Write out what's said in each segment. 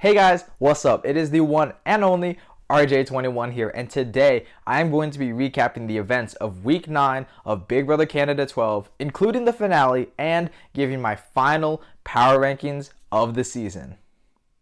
Hey guys, what's up? It is the one and only RJ21 here, and today I am going to be recapping the events of Week 9 of Big Brother Canada 12, including the finale, and giving my final power rankings of the season.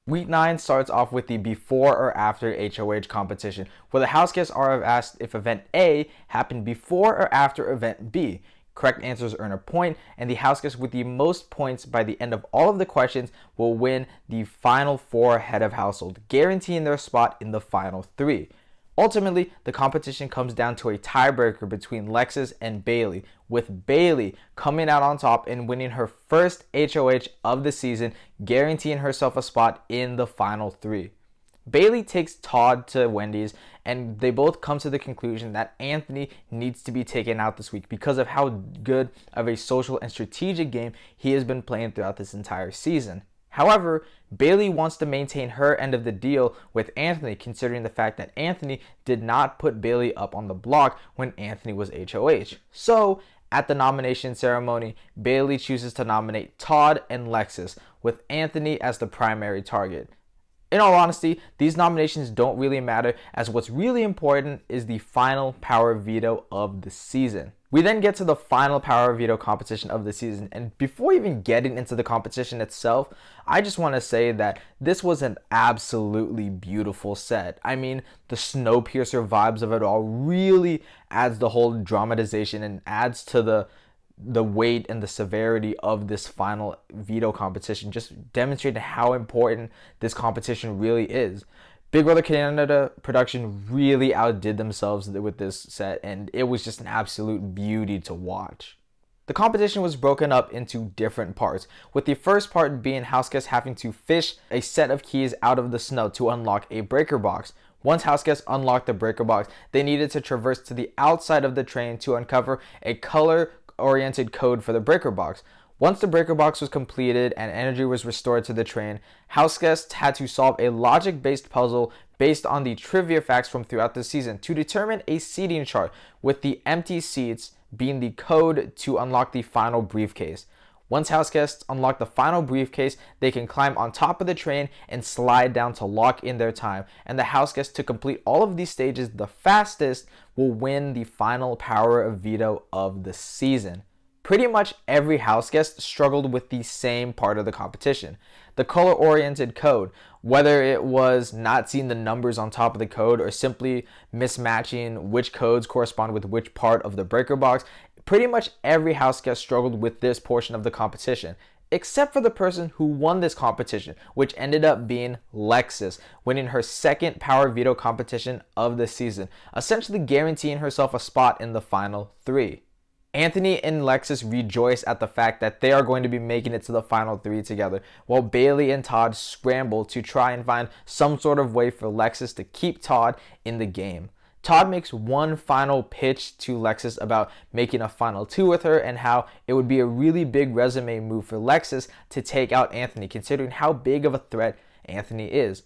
Week 9 starts off with the before or after HOH competition, where the house guests are asked if event A happened before or after event B. Correct answers earn a point, and the house guest with the most points by the end of all of the questions will win the final 4 head of household, guaranteeing their spot in the final 3. Ultimately, the competition comes down to a tiebreaker between Lexus and Bayleigh, with Bayleigh coming out on top and winning her first HOH of the season, guaranteeing herself a spot in the final 3. Bayleigh takes Todd to Wendy's, and they both come to the conclusion that Anthony needs to be taken out this week because of how good of a social and strategic game he has been playing throughout this entire season. However, Bayleigh wants to maintain her end of the deal with Anthony, considering the fact that Anthony did not put Bayleigh up on the block when Anthony was HOH. So, at the nomination ceremony, Bayleigh chooses to nominate Todd and Lexus, with Anthony as the primary target. In all honesty, these nominations don't really matter, as what's really important is the final power veto of the season. We then get to the final power veto competition of the season, and before even getting into the competition itself, I just want to say that this was an absolutely beautiful set. I mean, the Snowpiercer vibes of it all really adds the whole dramatization and adds to the weight and the severity of this final veto competition, just demonstrating how important this competition really is. Big Brother Canada production really outdid themselves with this set, and it was just an absolute beauty to watch. The competition was broken up into different parts, with the first part being house guests having to fish a set of keys out of the snow to unlock a breaker box. Once house guests unlocked the breaker box, they needed to traverse to the outside of the train to uncover a color-oriented code for the breaker box. Once the breaker box was completed and energy was restored to the train, house guests had to solve a logic-based puzzle based on the trivia facts from throughout the season to determine a seating chart, with the empty seats being the code to unlock the final briefcase. Once house guests unlock the final briefcase, they can climb on top of the train and slide down to lock in their time, and the house guests to complete all of these stages the fastest will win the final power of veto of the season. Pretty much every house guest struggled with the same part of the competition, the color-oriented code, whether it was not seeing the numbers on top of the code or simply mismatching which codes correspond with which part of the breaker box. Pretty much every house guest struggled with this portion of the competition, except for the person who won this competition, which ended up being Lexus, winning her second power veto competition of the season, essentially guaranteeing herself a spot in the final 3. Anthony and Lexus rejoice at the fact that they are going to be making it to the final 3 together, while Bayleigh and Todd scramble to try and find some sort of way for Lexus to keep Todd in the game. Todd makes one final pitch to Lexus about making a final 2 with her and how it would be a really big resume move for Lexus to take out Anthony, considering how big of a threat Anthony is.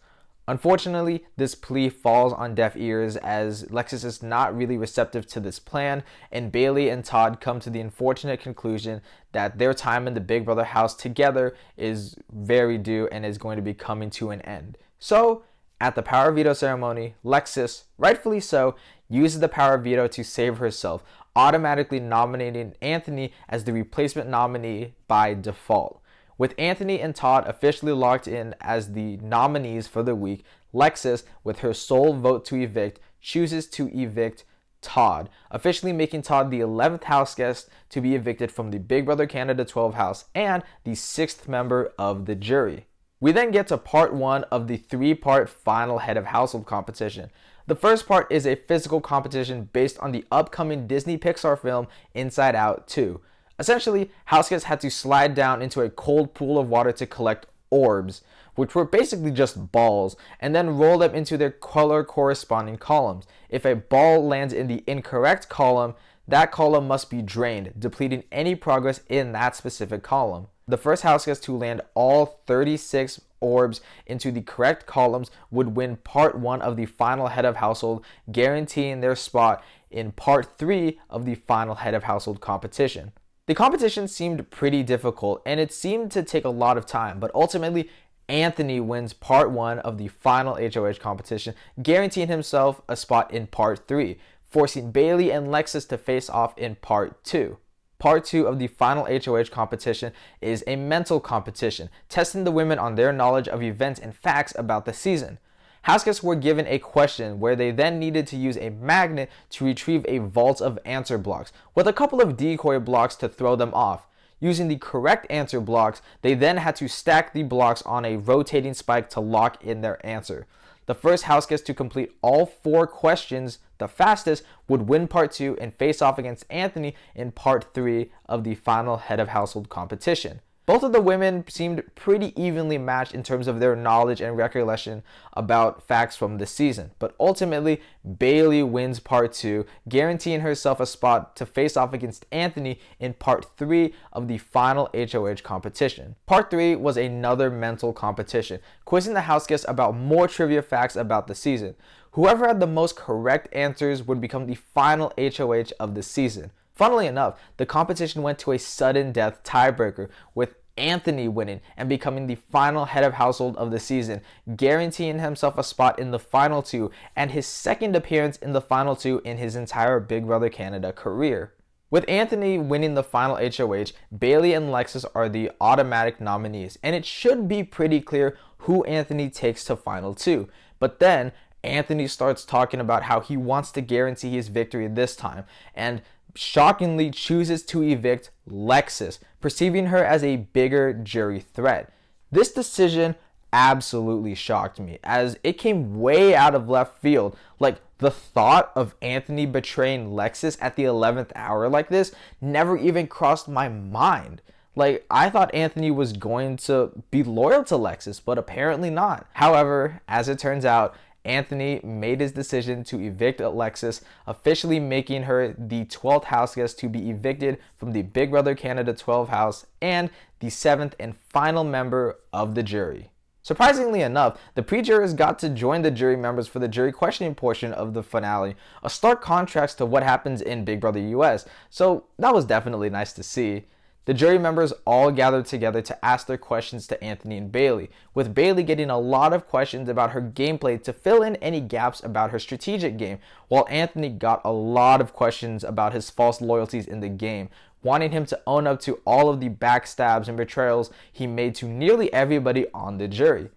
Unfortunately, this plea falls on deaf ears, as Lexus is not really receptive to this plan, and Bayleigh and Todd come to the unfortunate conclusion that their time in the Big Brother house together is very due and is going to be coming to an end. So, at the power veto ceremony, Lexus, rightfully so, uses the power veto to save herself, automatically nominating Anthony as the replacement nominee by default. With Anthony and Todd officially locked in as the nominees for the week, Lexus, with her sole vote to evict, chooses to evict Todd, officially making Todd the 11th house guest to be evicted from the Big Brother Canada 12 house and the 6th member of the jury. We then get to part 1 of the 3-part final head of household competition. The first part is a physical competition based on the upcoming Disney Pixar film Inside Out 2. Essentially, house guests had to slide down into a cold pool of water to collect orbs, which were basically just balls, and then roll them into their color corresponding columns. If a ball lands in the incorrect column, that column must be drained, depleting any progress in that specific column. The first house guest to land all 36 orbs into the correct columns would win part 1 of the final head of household, guaranteeing their spot in part 3 of the final head of household competition. The competition seemed pretty difficult, and it seemed to take a lot of time, but ultimately Anthony wins part 1 of the final HOH competition, guaranteeing himself a spot in part 3, forcing Bayleigh and Lexus to face off in part 2. Part 2 of the final HOH competition is a mental competition, testing the women on their knowledge of events and facts about the season. House guests were given a question where they then needed to use a magnet to retrieve a vault of answer blocks, with a couple of decoy blocks to throw them off. Using the correct answer blocks, they then had to stack the blocks on a rotating spike to lock in their answer. The first house guest to complete all 4 questions the fastest would win part 2 and face off against Anthony in part 3 of the final head of household competition. Both of the women seemed pretty evenly matched in terms of their knowledge and recollection about facts from the season, but ultimately Bayleigh wins part 2, guaranteeing herself a spot to face off against Anthony in part 3 of the final HOH competition. Part 3 was another mental competition, quizzing the house guests about more trivia facts about the season. Whoever had the most correct answers would become the final HOH of the season. Funnily enough, the competition went to a sudden death tiebreaker, with Anthony winning and becoming the final head of household of the season, guaranteeing himself a spot in the final 2 and his second appearance in the final 2 in his entire Big Brother Canada career. With Anthony winning the final HOH, Bayleigh and Lexus are the automatic nominees, and it should be pretty clear who Anthony takes to final 2. But then Anthony starts talking about how he wants to guarantee his victory this time, and shockingly chooses to evict Lexus, perceiving her as a bigger jury threat. This decision absolutely shocked me, as it came way out of left field. Like, the thought of Anthony betraying Lexus at the 11th hour like this never even crossed my mind. Like, I thought Anthony was going to be loyal to Lexus, but apparently not. However, as it turns out, Anthony made his decision to evict Lexus, officially making her the 12th house guest to be evicted from the Big Brother Canada 12 house and the 7th and final member of the jury. Surprisingly enough, the pre-jurors got to join the jury members for the jury questioning portion of the finale, a stark contrast to what happens in Big Brother US, so that was definitely nice to see. The jury members all gathered together to ask their questions to Anthony and Bayleigh, with Bayleigh getting a lot of questions about her gameplay to fill in any gaps about her strategic game, while Anthony got a lot of questions about his false loyalties in the game, wanting him to own up to all of the backstabs and betrayals he made to nearly everybody on the jury.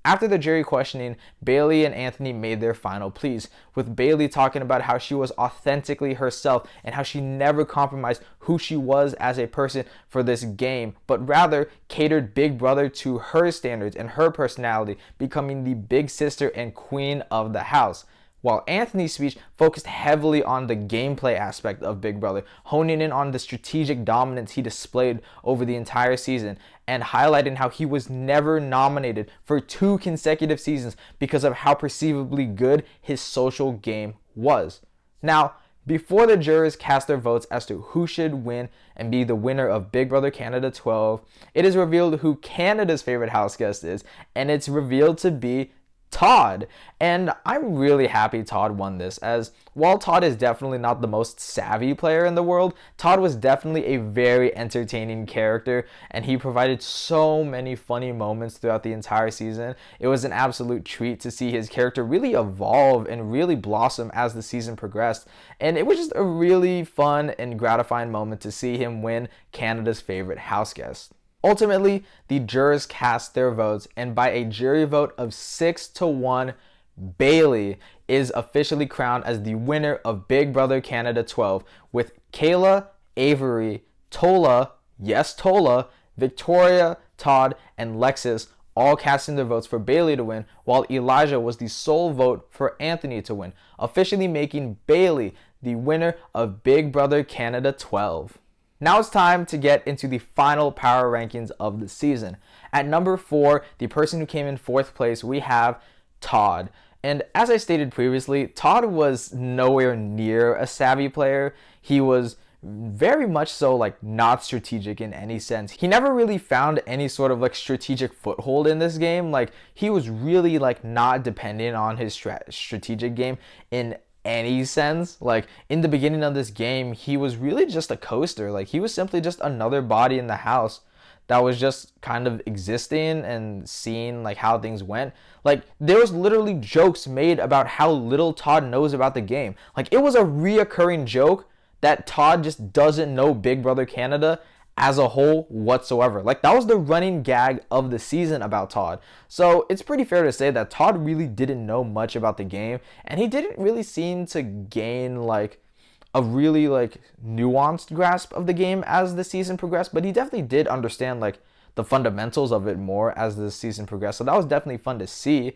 After the jury questioning, Bayleigh and Anthony made their final pleas, with Bayleigh talking about how she was authentically herself and how she never compromised who she was as a person for this game, but rather catered Big Brother to her standards and her personality, becoming the big sister and queen of the house. While Anthony's speech focused heavily on the gameplay aspect of Big Brother, honing in on the strategic dominance he displayed over the entire season, and highlighting how he was never nominated for 2 consecutive seasons because of how perceivably good his social game was. Now, before the jurors cast their votes as to who should win and be the winner of Big Brother Canada 12, it is revealed who Canada's favorite house guest is, and it's revealed to be Todd. And I'm really happy Todd won this, as while Todd is definitely not the most savvy player in the world, Todd was definitely a very entertaining character, and he provided so many funny moments throughout the entire season. It was an absolute treat to see his character really evolve and really blossom as the season progressed, and it was just a really fun and gratifying moment to see him win Canada's favorite house guest. Ultimately, the jurors cast their votes, and by a jury vote of 6-1, Bayleigh is officially crowned as the winner of Big Brother Canada 12, with Kayla, Avery, Tola, yes Tola, Victoria, Todd, and Lexus all casting their votes for Bayleigh to win, while Elijah was the sole vote for Anthony to win, officially making Bayleigh the winner of Big Brother Canada 12. Now it's time to get into the final power rankings of the season. At number 4, the person who came in 4th place, we have Todd. And as I stated previously, Todd was nowhere near a savvy player. He was very much so not strategic in any sense. He never really found any sort of strategic foothold in this game. He was really not dependent on his strategic game in any sense. In the beginning of this game, he was really just a coaster. He was simply just another body in the house that was just kind of existing and seeing like how things went. Like there was literally jokes made about how little Todd knows about the game. Like it was a reoccurring joke that Todd just doesn't know Big Brother Canada as a whole whatsoever. Like that was the running gag of the season about Todd. So it's pretty fair to say that Todd really didn't know much about the game, and he didn't really seem to gain like a really like nuanced grasp of the game as the season progressed, but he definitely did understand like the fundamentals of it more as the season progressed. So that was definitely fun to see.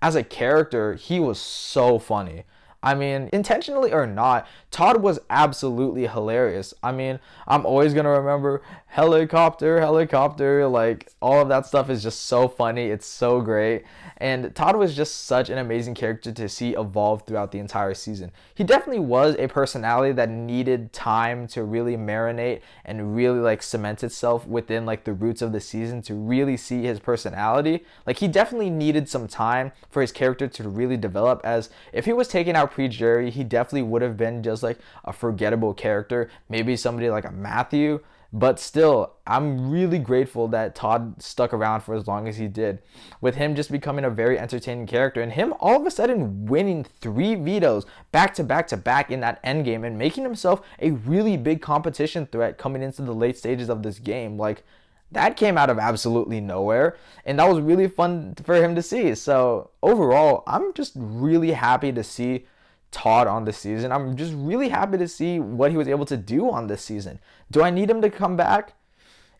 As a character, he was so funny. I mean, intentionally or not, Todd was absolutely hilarious. I mean, I'm always going to remember helicopter, helicopter. Like, all of that stuff is just so funny. It's so great. And Todd was just such an amazing character to see evolve throughout the entire season. He definitely was a personality that needed time to really marinate and really, like, cement itself within, like, the roots of the season to really see his personality. Like, he definitely needed some time for his character to really develop, as if he was taken out pre-jury, he definitely would have been just like a forgettable character, maybe somebody like a Matthew. But still, I'm really grateful that Todd stuck around for as long as he did, with him just becoming a very entertaining character and him all of a sudden winning 3 vetoes back to back to back in that end game and making himself a really big competition threat coming into the late stages of this game. Like, that came out of absolutely nowhere, and that was really fun for him to see. So overall, I'm just really happy to see Todd on this season. I'm just really happy to see what he was able to do on this season. Do I need him to come back?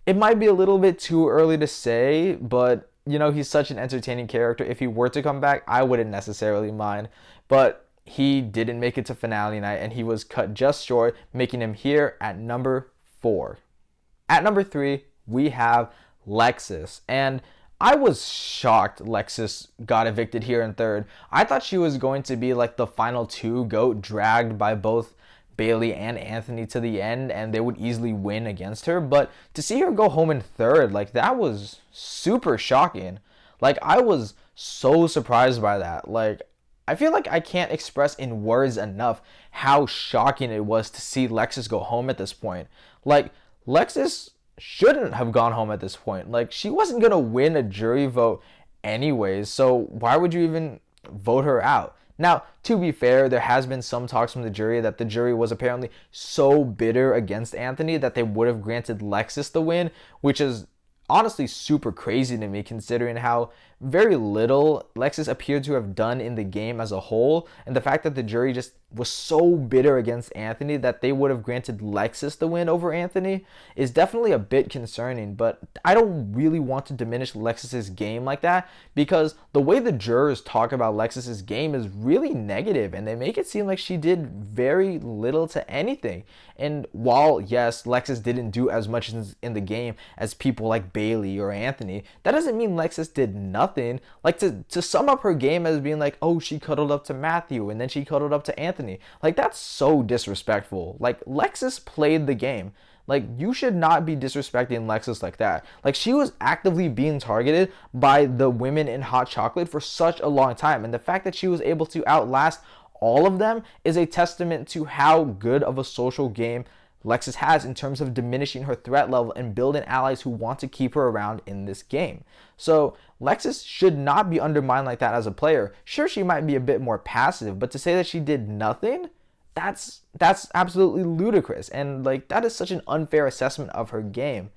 It might be a little bit too early to say, but you know, he's such an entertaining character. If he were to come back, I wouldn't necessarily mind. But he didn't make it to finale night, and he was cut just short, making him here at number 4. At number 3, we have Lexus. And I was shocked Lexus got evicted here in 3rd. I thought she was going to be like the final 2 GOAT, dragged by both Bayleigh and Anthony to the end, and they would easily win against her. But to see her go home in 3rd, like, that was super shocking. Like, I was so surprised by that. Like, I feel like I can't express in words enough how shocking it was to see Lexus go home at this point. Like, Lexus shouldn't have gone home at this point. Like, she wasn't going to win a jury vote anyways, so why would you even vote her out? Now, to be fair, there has been some talks from the jury that the jury was apparently so bitter against Anthony that they would have granted Lexus the win, which is honestly super crazy to me considering how very little Lexus appeared to have done in the game as a whole, and the fact that the jury just was so bitter against Anthony that they would have granted Lexus the win over Anthony is definitely a bit concerning. But I don't really want to diminish Lexus's game like that, because the way the jurors talk about Lexus's game is really negative, and they make it seem like she did very little to anything. And while yes, Lexus didn't do as much in the game as people like Bayleigh or Anthony, that doesn't mean Lexus did nothing. Like, to sum up her game as being like, oh, she cuddled up to Matthew and then she cuddled up to Anthony, like, that's so disrespectful. Like, Lexus played the game. Like, you should not be disrespecting Lexus like that. Like, she was actively being targeted by the women in hot chocolate for such a long time, and the fact that she was able to outlast all of them is a testament to how good of a social game Lexus has in terms of diminishing her threat level and building allies who want to keep her around in this game. So Lexus should not be undermined like that as a player. Sure, she might be a bit more passive, but to say that she did nothing, that's absolutely ludicrous, and like, that is such an unfair assessment of her game.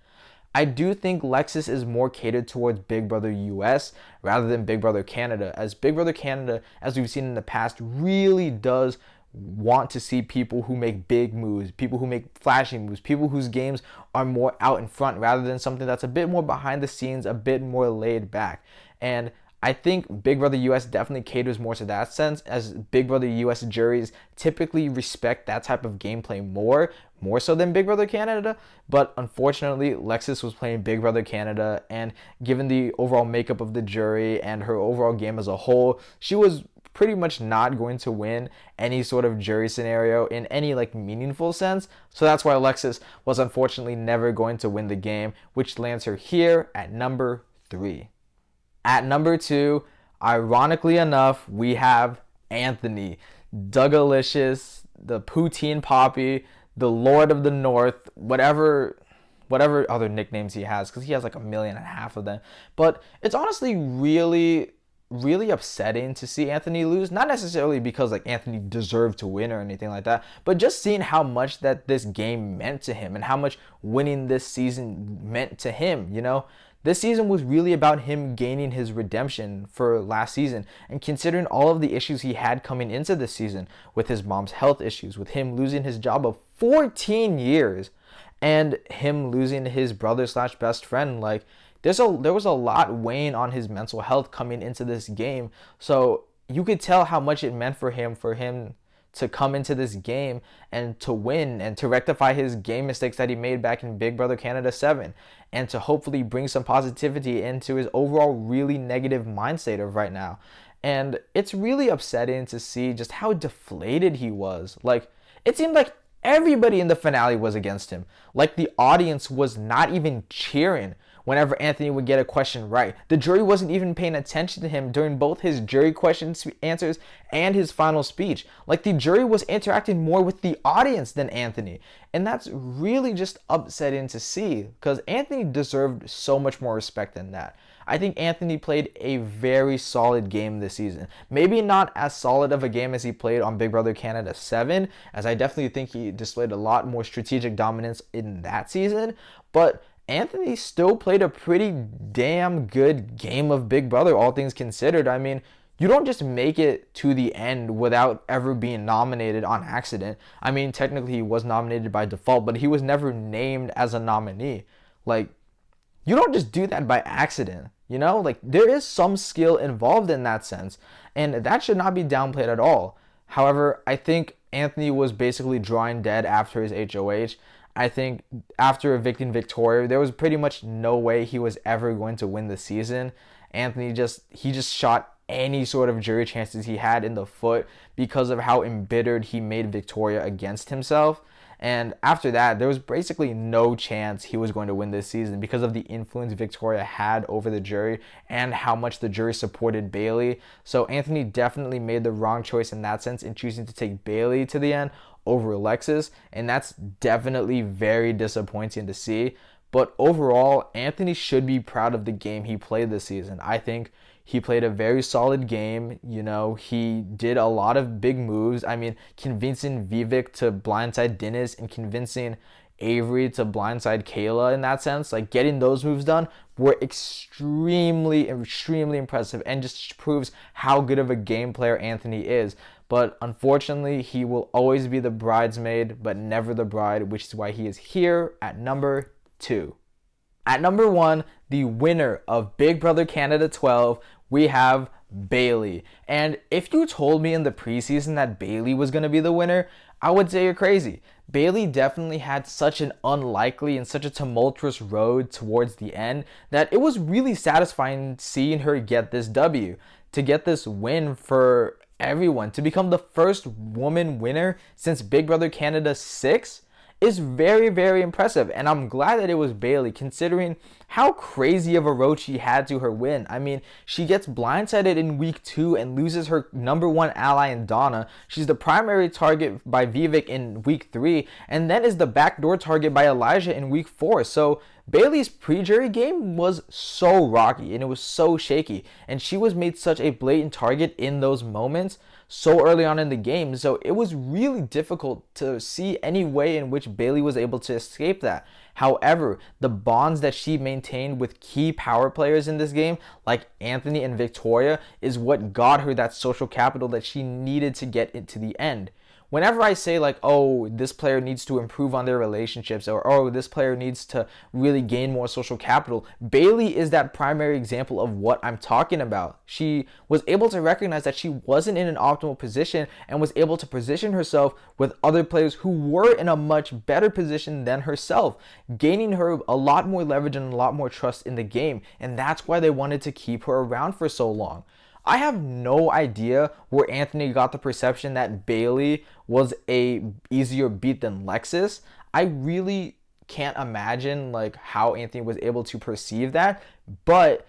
I do think Lexus is more catered towards Big Brother US rather than Big Brother Canada, as Big Brother Canada, as we've seen in the past, really does want to see people who make big moves, people who make flashy moves, people whose games are more out in front rather than something that's a bit more behind the scenes, a bit more laid back. And I think Big Brother US definitely caters more to that sense, as Big Brother US juries typically respect that type of gameplay more so than Big Brother Canada. But unfortunately, Lexus was playing Big Brother Canada, and given the overall makeup of the jury and her overall game as a whole, she was pretty much not going to win any sort of jury scenario in any like meaningful sense. So that's why Lexus was unfortunately never going to win the game, which lands her here at number 3. At number 2, ironically enough, we have Anthony, Dougalicious, the Poutine Poppy, the Lord of the North, whatever whatever other nicknames he has, because he has like 1.5 million of them. But it's honestly really, really upsetting to see Anthony lose. Not necessarily because like Anthony deserved to win or anything like that, but just seeing how much that this game meant to him and how much winning this season meant to him, you know? This season was really about him gaining his redemption for last season, and considering all of the issues he had coming into this season with his mom's health issues, with him losing his job of 14 years, and him losing his brother slash best friend, like there was a lot weighing on his mental health coming into this game. So you could tell how much it meant for him to come into this game and to win and to rectify his game mistakes that he made back in Big Brother Canada 7, and to hopefully bring some positivity into his overall really negative mind state of right now. And it's really upsetting to see just how deflated he was. Like, it seemed like everybody in the finale was against him. Like, the audience was not even cheering whenever Anthony would get a question right. The jury wasn't even paying attention to him during both his jury questions, answers, and his final speech. Like, the jury was interacting more with the audience than Anthony. And that's really just upsetting to see, because Anthony deserved so much more respect than that. I think Anthony played a very solid game this season. Maybe not as solid of a game as he played on Big Brother Canada 7, as I definitely think he displayed a lot more strategic dominance in that season, but Anthony still played a pretty damn good game of Big Brother, all things considered. I mean, you don't just make it to the end without ever being nominated on accident. I mean, technically he was nominated by default, but he was never named as a nominee. Like, you don't just do that by accident, you know? Like, there is some skill involved in that sense, and that should not be downplayed at all. However, I think Anthony was basically drawing dead after his HOH. I think after evicting Victoria, there was pretty much no way he was ever going to win the season. Anthony just shot any sort of jury chances he had in the foot because of how embittered he made Victoria against himself. And after that, there was basically no chance he was going to win this season because of the influence Victoria had over the jury and how much the jury supported Bayleigh. So Anthony definitely made the wrong choice in that sense in choosing to take Bayleigh to the end over Lexus, and that's definitely very disappointing to see. But overall, Anthony should be proud of the game he played this season. I think he played a very solid game. You know, he did a lot of big moves. I mean, convincing Vivek to blindside Dennis and convincing Avery to blindside Kayla in that sense, like getting those moves done were extremely impressive and just proves how good of a game player Anthony is. But unfortunately, he will always be the bridesmaid, but never the bride, which is why he is here at number 2. At number 1, the winner of Big Brother Canada 12, we have Bayleigh. And if you told me in the preseason that Bayleigh was going to be the winner, I would say you're crazy. Bayleigh definitely had such an unlikely and such a tumultuous road towards the end that it was really satisfying seeing her get this W, to get this win for everyone, to become the first woman winner since Big Brother Canada 6 is very, very impressive. And I'm glad that it was Bayleigh, considering how crazy of a road she had to her win. I mean, she gets blindsided in week 2 and loses her number 1 ally in Donna. She's the primary target by Vivek in week 3, and then is the backdoor target by Elijah in week 4. So Bayleigh's pre-jury game was so rocky and it was so shaky, and she was made such a blatant target in those moments so early on in the game. So it was really difficult to see any way in which Bayleigh was able to escape that. However, the bonds that she maintained with key power players in this game, like Anthony and Victoria, is what got her that social capital that she needed to get into the end. Whenever I say like, oh, this player needs to improve on their relationships, or oh, this player needs to really gain more social capital, Bayleigh is that primary example of what I'm talking about. She was able to recognize that she wasn't in an optimal position and was able to position herself with other players who were in a much better position than herself, gaining her a lot more leverage and a lot more trust in the game. And that's why they wanted to keep her around for so long. I have no idea where Anthony got the perception that Bayleigh was a easier beat than Lexus. I really can't imagine like how Anthony was able to perceive that, but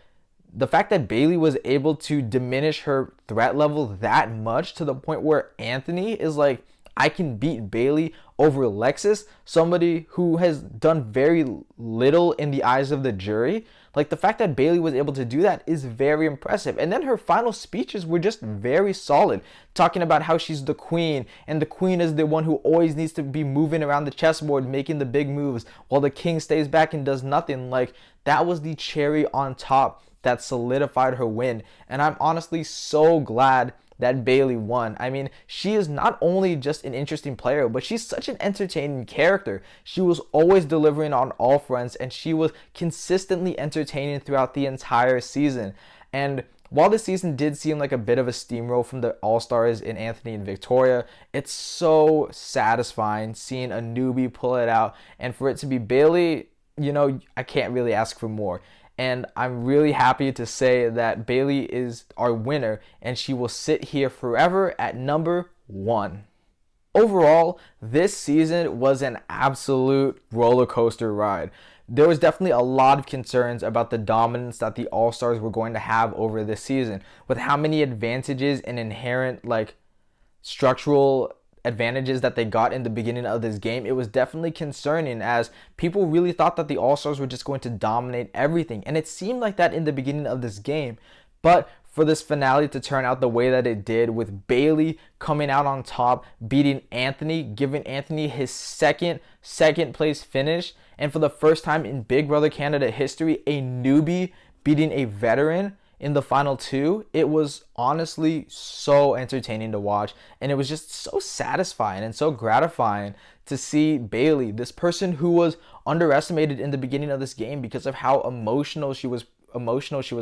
the fact that Bayleigh was able to diminish her threat level that much to the point where Anthony is like I can beat Bayleigh over Lexus, somebody who has done very little in the eyes of the jury. Like, the fact that Bayleigh was able to do that is very impressive. And then her final speeches were just very solid, talking about how she's the queen, and the queen is the one who always needs to be moving around the chessboard, making the big moves, while the king stays back and does nothing. Like, that was the cherry on top that solidified her win. And I'm honestly so glad that Bayleigh won. I mean, she is not only just an interesting player, but she's such an entertaining character. She was always delivering on all fronts, and she was consistently entertaining throughout the entire season. And while the season did seem like a bit of a steamroll from the All-Stars in Anthony and Victoria, it's so satisfying seeing a newbie pull it out. And for it to be Bayleigh, you know, I can't really ask for more. And I'm really happy to say that Bayleigh is our winner, and she will sit here forever at number 1. Overall, this season was an absolute roller coaster ride. There was definitely a lot of concerns about the dominance that the All-Stars were going to have over this season, with how many advantages and inherent, like, structural advantages that they got in the beginning of this game. It was definitely concerning, as people really thought that the All-Stars were just going to dominate everything, and it seemed like that in the beginning of this game. But for this finale to turn out the way that it did, with Bayleigh coming out on top, beating Anthony, giving Anthony his second place finish, and for the first time in Big Brother Canada history, a newbie beating a veteran in the final 2, it was honestly so entertaining to watch, and it was just so satisfying and so gratifying to see Bayleigh, this person who was underestimated in the beginning of this game because of how emotional she was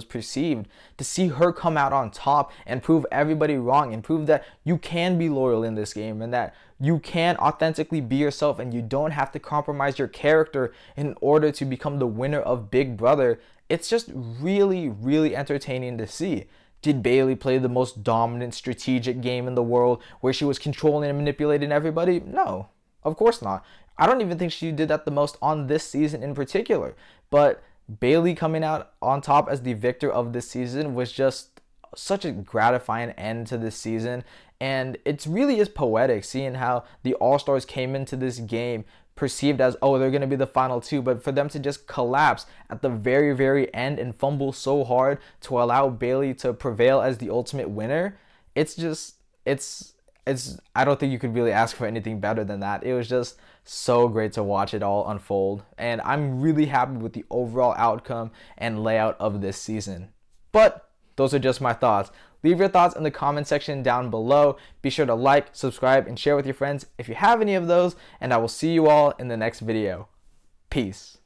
perceived, to see her come out on top and prove everybody wrong, and prove that you can be loyal in this game, and that you can authentically be yourself, and you don't have to compromise your character in order to become the winner of Big Brother. It's just really, really entertaining to see. Did Bayleigh play the most dominant strategic game in the world, where she was controlling and manipulating everybody? No, of course not. I don't even think she did that the most on this season in particular. But Bayleigh coming out on top as the victor of this season was just such a gratifying end to this season. And it really is poetic seeing how the All-Stars came into this game perceived as, oh, they're going to be the final 2, but for them to just collapse at the very, very end and fumble so hard to allow Bayleigh to prevail as the ultimate winner, it's I don't think you could really ask for anything better than that. It was just so great to watch it all unfold, and I'm really happy with the overall outcome and layout of this season. But those are just my thoughts. Leave your thoughts in the comment section down below. Be sure to like, subscribe, and share with your friends if you have any of those, and I will see you all in the next video. Peace.